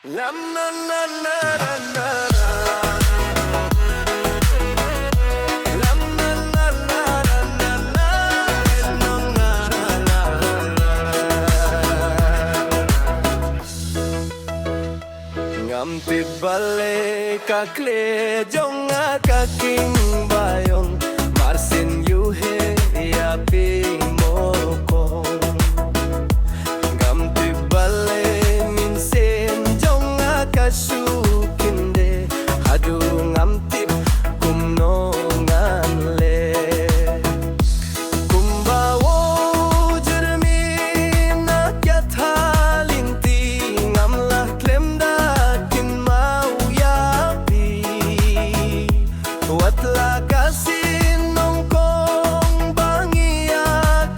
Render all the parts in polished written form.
Lam na na na na na. Lam na na na na na na. No na na na na. Ngam tibale kakle jonga kaking bayong marsin yuhe ya pimoko. Ngam tibale minsen jonga kasukinde hadu ngam tib kumno nganle. Kumbawo jermi na kya thalinti ngam la klemda kin mau ya pi watla kasin nong kong bangia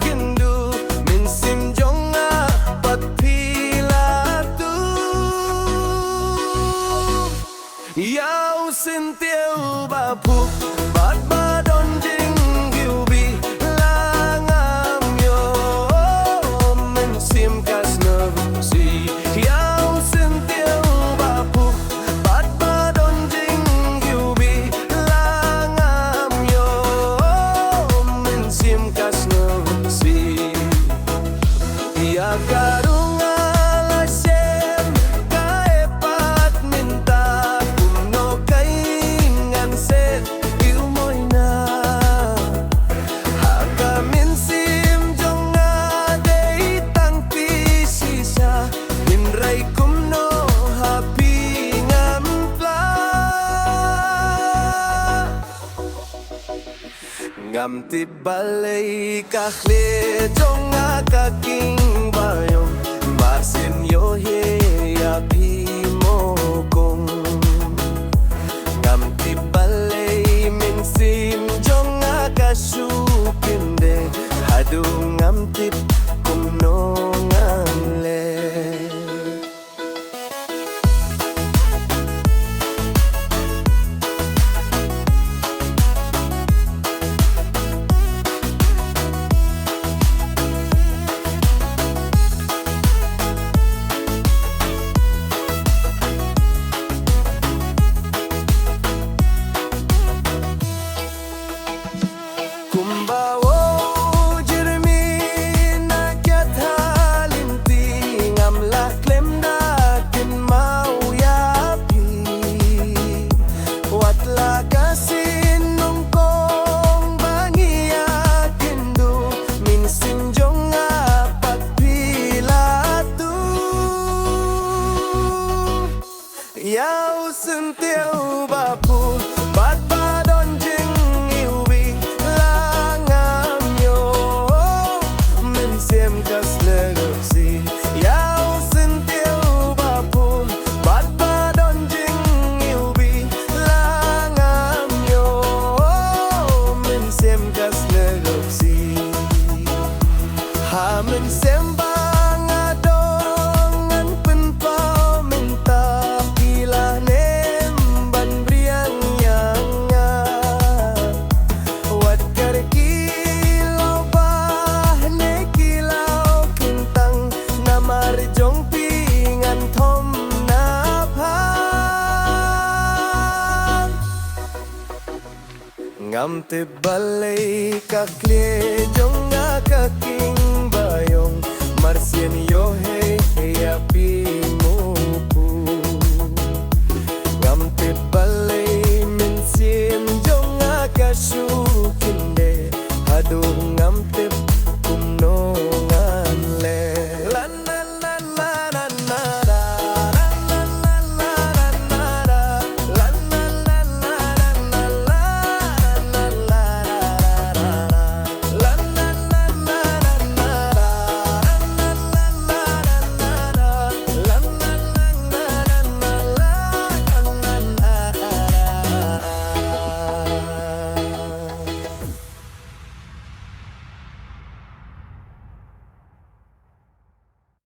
kindu min sim jonga pat phila tu yau sin tiêu ba phu bat ba don jing giubi la ngam yo min sim kas no si yau sin tiêu ba phu bat ba don jing giubi la ngam yo min sim kas no si ya karunga la sem kaepat minta kumno kaingan set ilmoina haka min sim jonga dei tang pi sisa min rai kumno happy ngam pla ngam tibalay kakle jonga kaking bayong marsin yo he ya pimo kong ngam tibalay min sim jonga kasukinde hadu ngam tip kumno nganle. Kumbawo jermi na kya thalinti ngam la klemda kin mau ya pi watla kasin nong kong bangia kindu min sim jonga pat phila tu yau sin tiêu ba phu bat ba don jing iubi la ngam yo min sim kas legacy yau sin tiêu ba phu bat ba don jing iubi la ngam yo min sim kas legacy ha min sim bang adong an pen pa minta pila nem ban briang yang nga wat kar kilau bah ne kilau kintang namar jong pingan thom na phang ngam tibalay kakle jonga kaking bayong marsin yo he ya pi